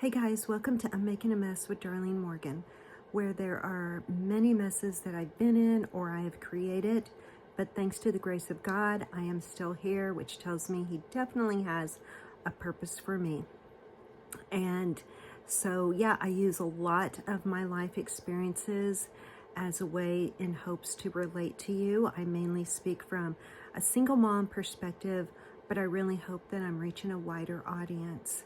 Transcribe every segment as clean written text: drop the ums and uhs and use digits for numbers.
Hey guys, welcome to I'm Making a Mess with Darlene Morgan, where there are many messes that I've been in or I have created, but thanks to the grace of God, I am still here, which tells me He definitely has a purpose for me. And so, yeah, I use a lot of my life experiences as a way in hopes to relate to you. I mainly speak from a single mom perspective, but I really hope that I'm reaching a wider audience.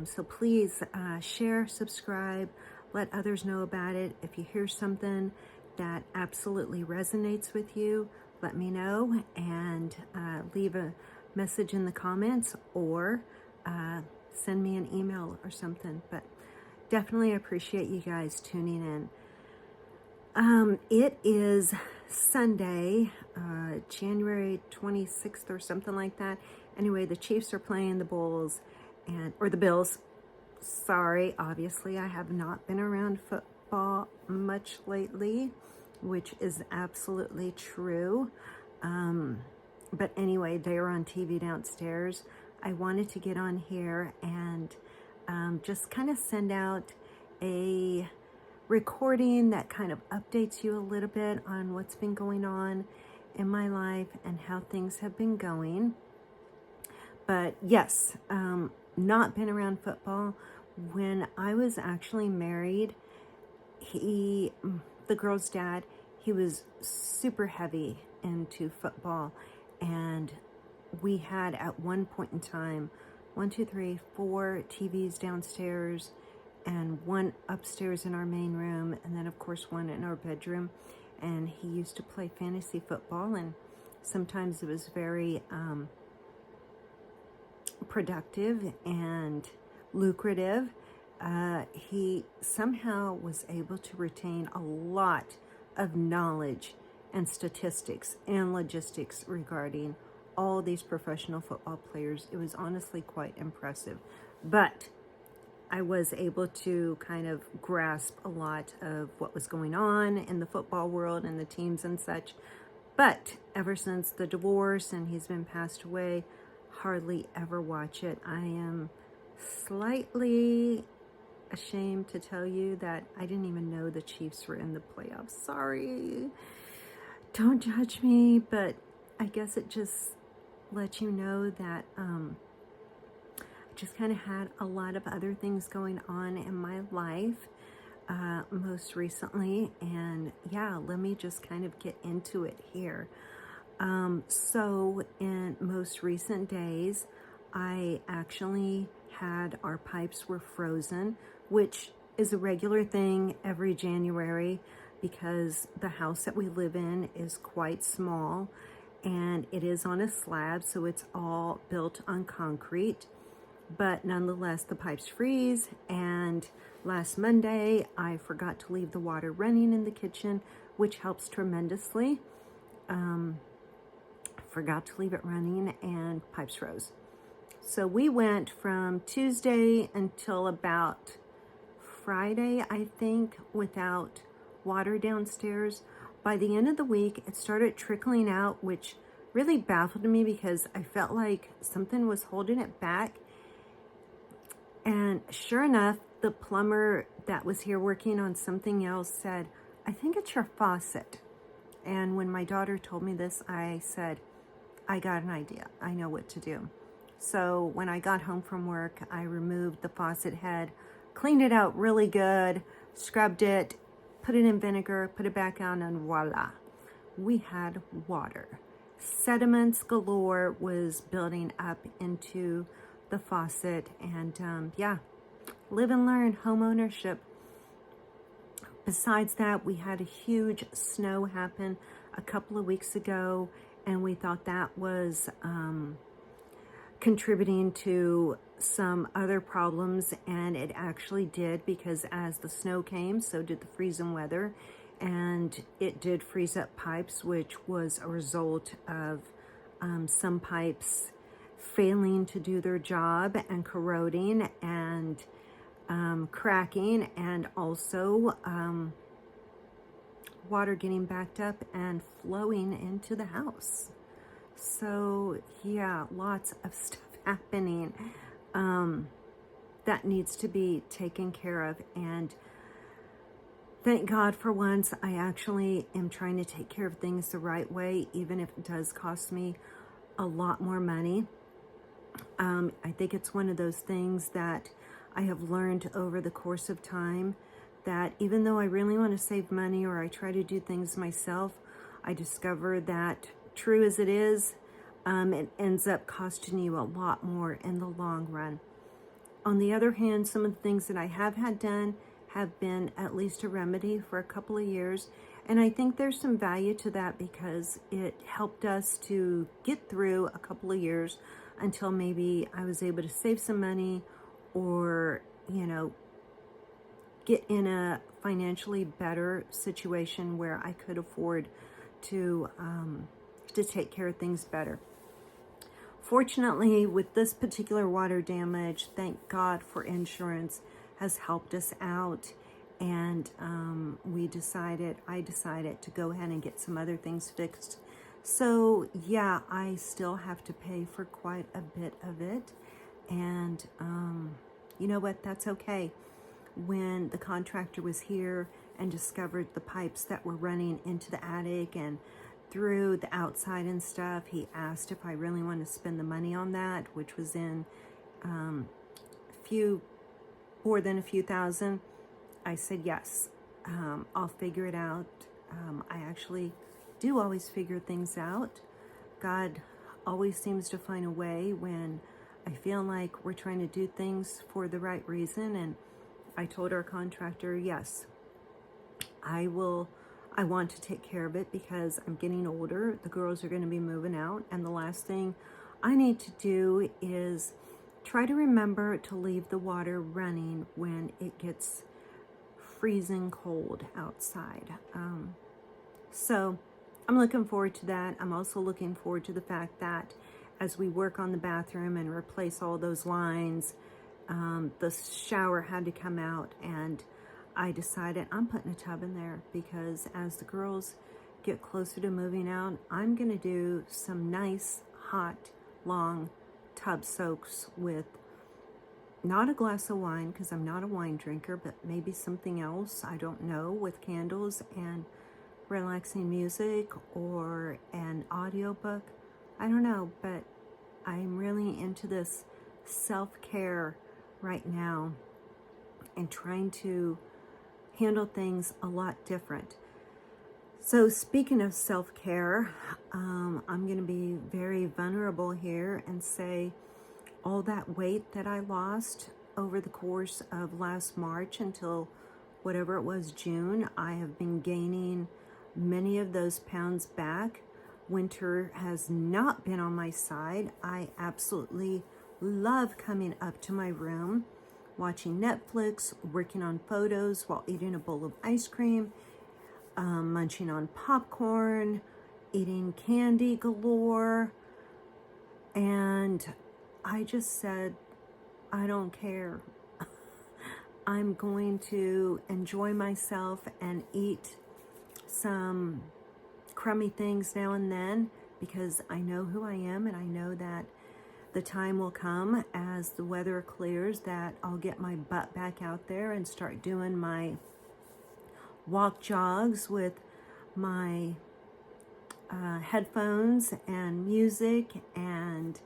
So please share, subscribe, let others know about it. If you hear something that absolutely resonates with you, let me know and leave a message in the comments or send me an email or something. But definitely appreciate you guys tuning in. It is Sunday, January 26th or something like that. Anyway, the Chiefs are playing the Bulls or the Bills. Sorry, obviously I have not been around football much lately, which is absolutely true. But anyway, they are on TV downstairs. I wanted to get on here and just kind of send out a recording that kind of updates you a little bit on what's been going on in my life and how things have been going. But yes, not been around football. When I was actually married, the girl's dad, he was super heavy into football. And we had at one point in time, 4 TVs downstairs and one upstairs in our main room. And then of course one in our bedroom. And he used to play fantasy football, and sometimes it was very, productive and lucrative. He somehow was able to retain a lot of knowledge and statistics and logistics regarding all these professional football players. It was honestly quite impressive. But I was able to kind of grasp a lot of what was going on in the football world and the teams and such. But ever since the divorce and he's been passed away, hardly ever watch it. I am slightly ashamed to tell you that I didn't even know the Chiefs were in the playoffs. Sorry. Don't judge me, but I guess it just lets you know that I just kind of had a lot of other things going on in my life most recently. And yeah, let me just kind of get into it here. So in most recent days, I actually had our pipes were frozen, which is a regular thing every January because the house that we live in is quite small and it is on a slab, so it's all built on concrete. But nonetheless, the pipes freeze, and last Monday, I forgot to leave the water running in the kitchen, which helps tremendously. Forgot to leave it running and pipes froze. So we went from Tuesday until about Friday, I think, without water downstairs. By the end of the week, it started trickling out, which really baffled me because I felt like something was holding it back. And sure enough, the plumber that was here working on something else said, "I think it's your faucet." And when my daughter told me this, I said, "I got an idea. I know what to do." So when I got home from work, I removed the faucet head, cleaned it out really good, scrubbed it, put it in vinegar, put it back on, and voila, we had water. Sediments galore was building up into the faucet, and yeah, live and learn, home ownership. Besides that, we had a huge snow happen a couple of weeks ago, and we thought that was contributing to some other problems, and it actually did, because as the snow came, so did the freezing weather, and it did freeze up pipes, which was a result of some pipes failing to do their job and corroding and cracking, and also water getting backed up and flowing into the house. So yeah, lots of stuff happening. that needs to be taken care of. And thank God for once I actually am trying to take care of things the right way, even if it does cost me a lot more money. I think it's one of those things that I have learned over the course of time, that even though I really want to save money or I try to do things myself, I discover that, true as it is, it ends up costing you a lot more in the long run. On the other hand, some of the things that I have had done have been at least a remedy for a couple of years. And I think there's some value to that because it helped us to get through a couple of years until maybe I was able to save some money or, get in a financially better situation where I could afford to take care of things better. Fortunately, with this particular water damage, thank God for insurance, has helped us out. And I decided to go ahead and get some other things fixed. So yeah, I still have to pay for quite a bit of it. And you know what? That's okay. When the contractor was here and discovered the pipes that were running into the attic and through the outside and stuff, he asked if I really want to spend the money on that, which was in more than a few thousand. I said yes. I'll figure it out. I actually do always figure things out. God always seems to find a way when I feel like we're trying to do things for the right reason. And I told our contractor, yes, I want to take care of it because I'm getting older. The girls are going to be moving out. And the last thing I need to do is try to remember to leave the water running when it gets freezing cold outside. So I'm looking forward to that. I'm also looking forward to the fact that as we work on the bathroom and replace all those lines, the shower had to come out, and I decided I'm putting a tub in there because as the girls get closer to moving out, I'm going to do some nice, hot, long tub soaks with not a glass of wine because I'm not a wine drinker, but maybe something else, I don't know, with candles and relaxing music or an audiobook. I don't know, but I'm really into this self-care right now and trying to handle things a lot different. So speaking of self-care, I'm going to be very vulnerable here and say all that weight that I lost over the course of last March until whatever it was, June, I have been gaining many of those pounds back. Winter has not been on my side. I absolutely love coming up to my room, watching Netflix, working on photos while eating a bowl of ice cream, munching on popcorn, eating candy galore. And I just said, I don't care. I'm going to enjoy myself and eat some crummy things now and then because I know who I am, and I know that the time will come as the weather clears that I'll get my butt back out there and start doing my walk jogs with my headphones and music and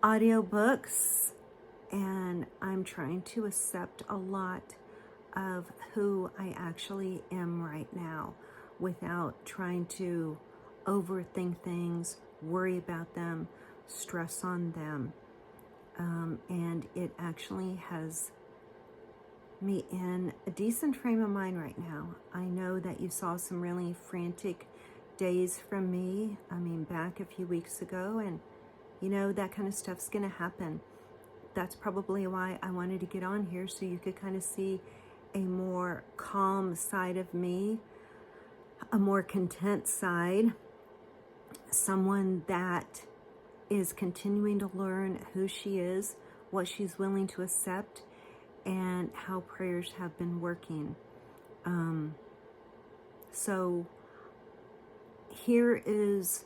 audiobooks. And I'm trying to accept a lot of who I actually am right now without trying to overthink things, worry about them, stress on them. And it actually has me in a decent frame of mind right now. I know that you saw some really frantic days from me, back a few weeks ago, and that kind of stuff's gonna happen. That's probably why I wanted to get on here, so you could kind of see a more calm side of me, a more content side, someone that is continuing to learn who she is, what she's willing to accept, and how prayers have been working. So here is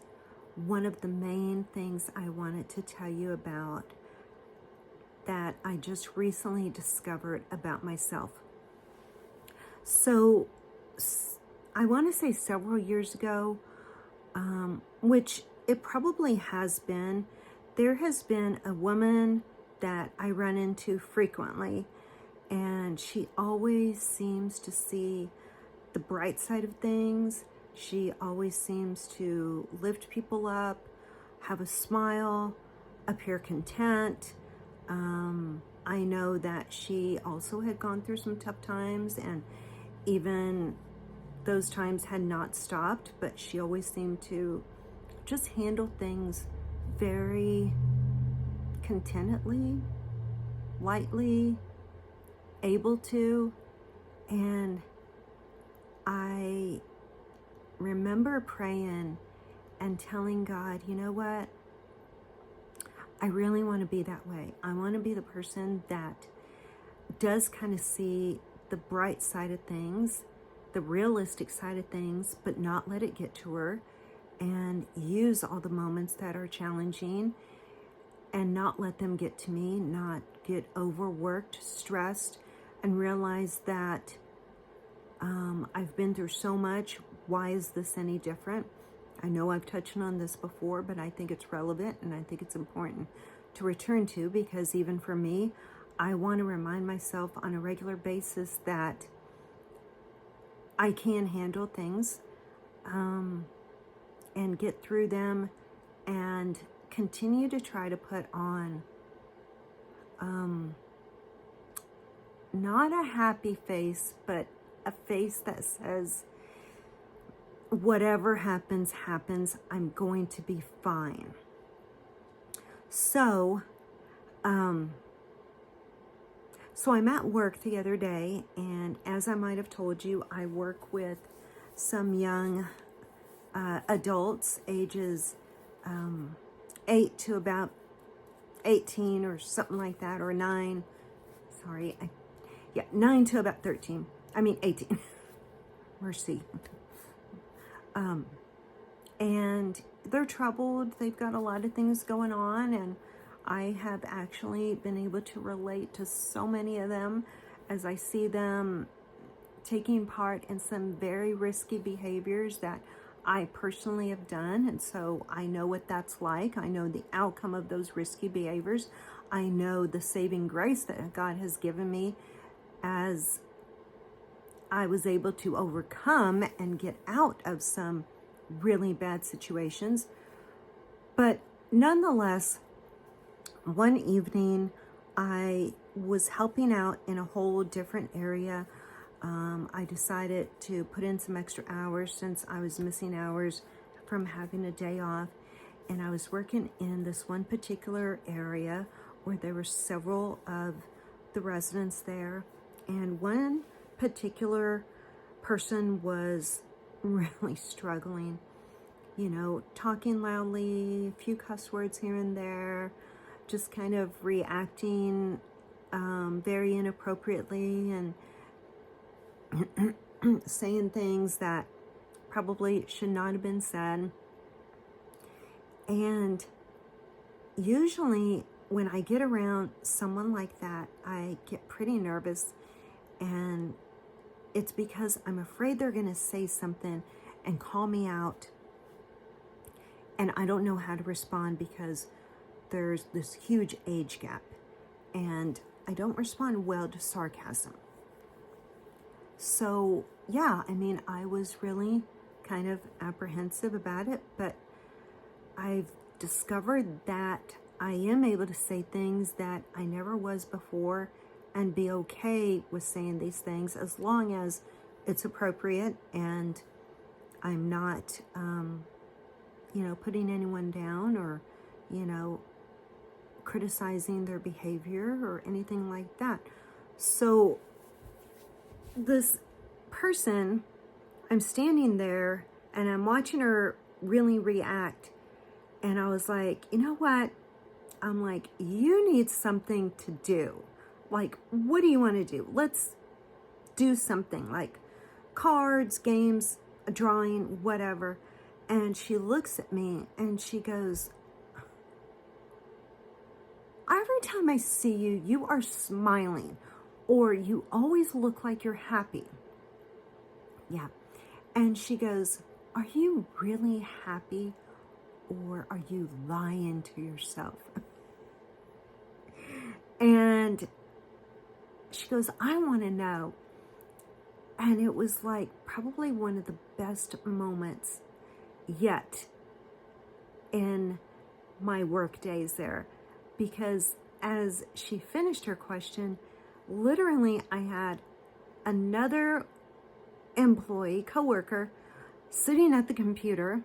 one of the main things I wanted to tell you about that I just recently discovered about myself. So, I want to say several years ago, which it probably has been, there has been a woman that I run into frequently, and she always seems to see the bright side of things. She always seems to lift people up, have a smile, appear content. I know that she also had gone through some tough times, and even those times had not stopped, but she always seemed to just handle things very contentedly, lightly, able to. And I remember praying and telling God, you know what? I really want to be that way. I want to be the person that does kind of see the bright side of things, the realistic side of things, but not let it get to her, and use all the moments that are challenging and not let them get to me, not get overworked, stressed, and realize that I've been through so much. Why is this any different? I know I've touched on this before, but I think it's relevant and I think it's important to return to, because even for me, I want to remind myself on a regular basis that I can handle things and get through them and continue to try to put on not a happy face, but a face that says, whatever happens, happens. I'm going to be fine. So I'm at work the other day, and as I might have told you, I work with some young adults, ages 8 to about 18 or something like that, or 9. Sorry, 9 to about 13. I mean 18. Mercy. And they're troubled. They've got a lot of things going on, and I have actually been able to relate to so many of them as I see them taking part in some very risky behaviors that I personally have done. And so I know what that's like. I know the outcome of those risky behaviors. I know the saving grace that God has given me as I was able to overcome and get out of some really bad situations. But nonetheless, one evening I was helping out in a whole different area. I decided to put in some extra hours since I was missing hours from having a day off. And I was working in this one particular area where there were several of the residents there. And one particular person was really struggling, talking loudly, a few cuss words here and there, just kind of reacting very inappropriately and saying things that probably should not have been said. And usually when I get around someone like that, I get pretty nervous, and it's because I'm afraid they're going to say something and call me out, and I don't know how to respond because there's this huge age gap, and I don't respond well to sarcasm. So yeah, I was really kind of apprehensive about it, but I've discovered that I am able to say things that I never was before and be okay with saying these things as long as it's appropriate and I'm not, putting anyone down or, criticizing their behavior or anything like that. So this person, I'm standing there and I'm watching her really react. And I was like, you know what? I'm like, you need something to do. Like, what do you want to do? Let's do something like cards, games, a drawing, whatever. And she looks at me and she goes, every time I see you, you are smiling, or you always look like you're happy. Yeah. And she goes, are you really happy, or are you lying to yourself? And she goes, I want to know. And it was like probably one of the best moments yet in my work days there, because as she finished her question, literally I had another employee, coworker, sitting at the computer,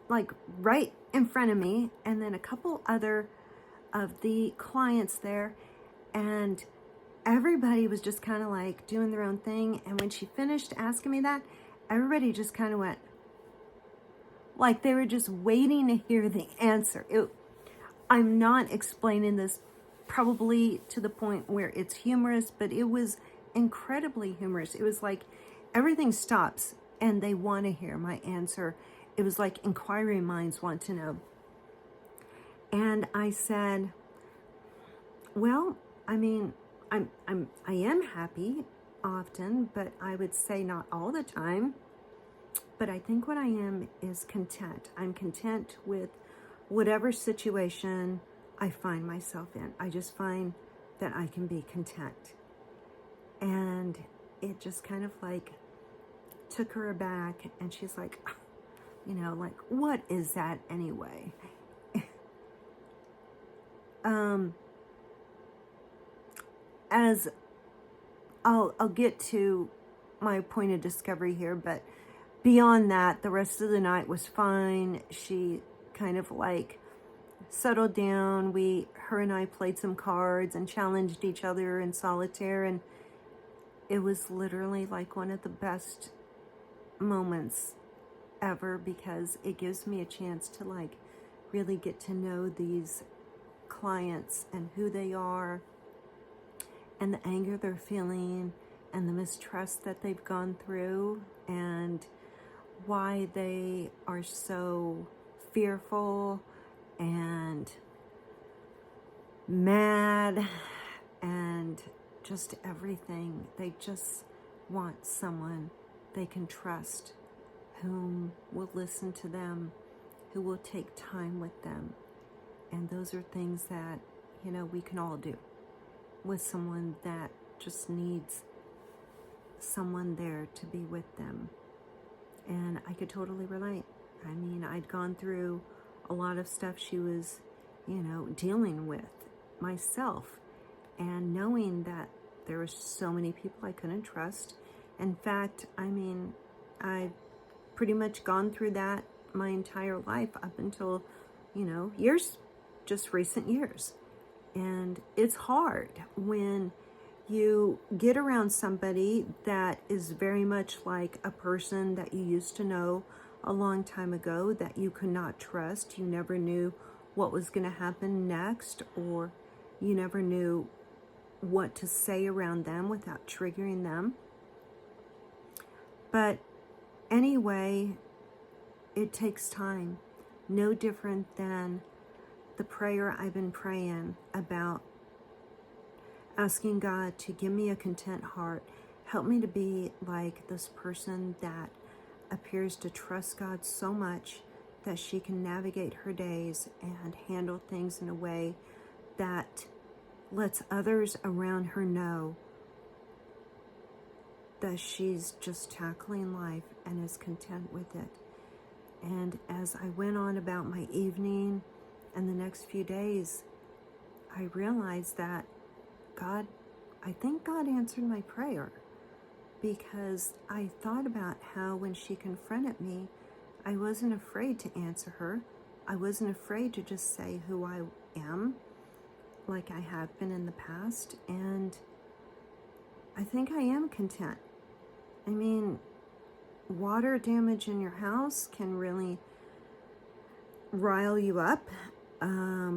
like right in front of me, and then a couple other of the clients there, and everybody was just kind of like doing their own thing. And when she finished asking me that, everybody just kind of went, like they were just waiting to hear the answer. I'm not explaining this probably to the point where it's humorous, but it was incredibly humorous. It was like everything stops and they want to hear my answer. It was like inquiring minds want to know. And I said, well, I mean, I am happy often, but I would say not all the time. But I think what I am is content. I'm content with whatever situation I find myself in. I just find that I can be content. And it just kind of like took her aback, and she's like, like, what is that anyway? As I'll get to my point of discovery here, but beyond that, the rest of the night was fine. She kind of like settled down. Her and I played some cards and challenged each other in solitaire, and it was literally like one of the best moments ever, because it gives me a chance to like really get to know these clients and who they are, and the anger they're feeling, and the mistrust that they've gone through, and why they are so fearful and mad and just everything. They just want someone they can trust, whom will listen to them, who will take time with them. And those are things that, we can all do with someone that just needs someone there to be with them. And I could totally relate. I mean, I'd gone through a lot of stuff she was, dealing with myself, and knowing that there were so many people I couldn't trust. In fact, I mean, I've pretty much gone through that my entire life up until, just recent years. And it's hard when you get around somebody that is very much like a person that you used to know a long time ago, that you could not trust. You never knew what was going to happen next, or you never knew what to say around them without triggering them. But anyway, it takes time. No different than the prayer I've been praying about, asking God to give me a content heart. Help me to be like this person that appears to trust God so much that she can navigate her days and handle things in a way that lets others around her know that she's just tackling life and is content with it. And as I went on about my evening and the next few days, I realized that I think God answered my prayer, because I thought about how when she confronted me, I wasn't afraid to answer her. I wasn't afraid to just say who I am, like I have been in the past. And I think I am content. I mean, water damage in your house can really rile you up.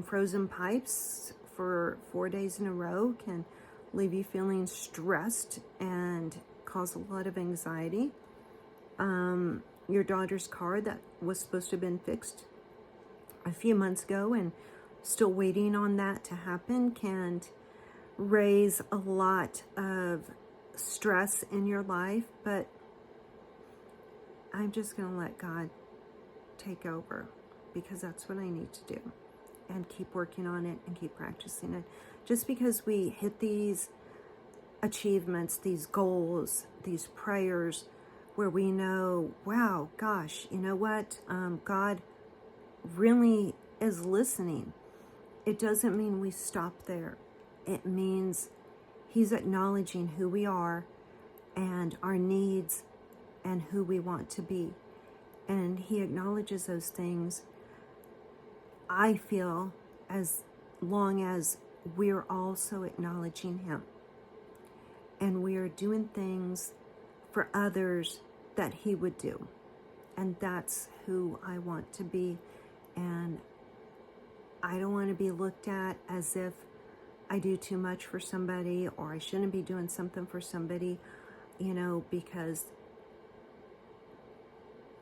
Frozen pipes for 4 days in a row can leave you feeling stressed and cause a lot of anxiety. Your daughter's car that was supposed to have been fixed a few months ago, and still waiting on that to happen can raise a lot of stress in your life, but I'm just going to let God take over, because that's what I need to do, and keep working on it and keep practicing it. Just because we hit these achievements, these goals, these prayers where we know, wow, gosh, you know what? God really is listening. It doesn't mean we stop there. It means He's acknowledging who we are and our needs and who we want to be. And He acknowledges those things, I feel, as long as we're also acknowledging Him. And we are doing things for others that He would do. And that's who I want to be. And I don't want to be looked at as if I do too much for somebody, or I shouldn't be doing something for somebody, because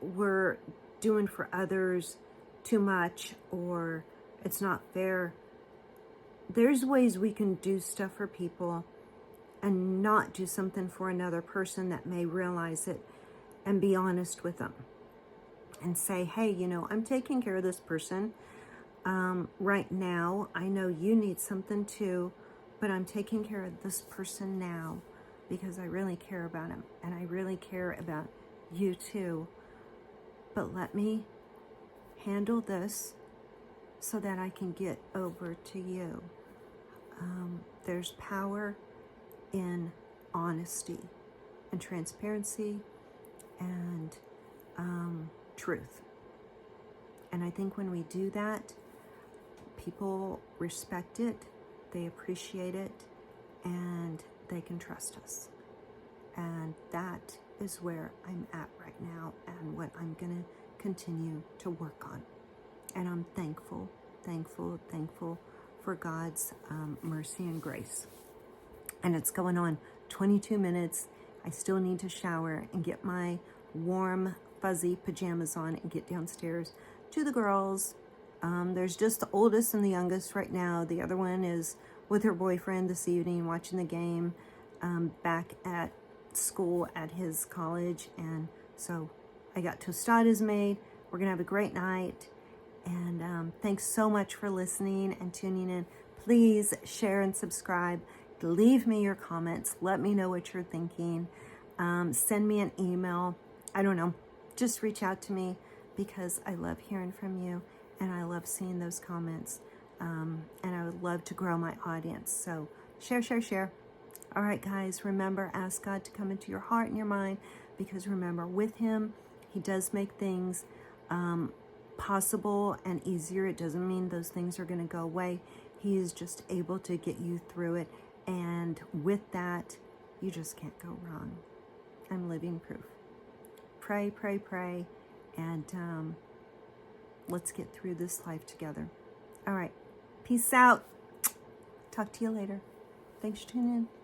we're doing for others too much, or it's not fair. There's ways we can do stuff for people and not do something for another person that may realize it, and be honest with them and say, hey, I'm taking care of this person right now. I know you need something too, but I'm taking care of this person now because I really care about him, and I really care about you too. But let me handle this so that I can get over to you. There's power in honesty and transparency and truth. And I think when we do that, people respect it, they appreciate it, and they can trust us. And that is where I'm at right now, and what I'm going to continue to work on. And I'm thankful for God's mercy and grace. And it's going on 22 minutes. I still need to shower and get my warm, fuzzy pajamas on and get downstairs to the girls. There's just the oldest and the youngest right now. The other one is with her boyfriend this evening watching the game back at school at his college. And so I got tostadas made. We're going to have a great night. And thanks so much for listening and tuning in. Please share and subscribe. Leave me your comments. Let me know what you're thinking. Send me an email. I don't know. Just reach out to me, because I love hearing from you and I love seeing those comments. And I would love to grow my audience. So share. All right, guys, remember, ask God to come into your heart and your mind, because remember, with Him, He does make things possible and easier. It doesn't mean those things are going to go away. He is just able to get you through it. And with that, you just can't go wrong. I'm living proof. Pray. And let's get through this life together. All right. Peace out. Talk to you later. Thanks for tuning in.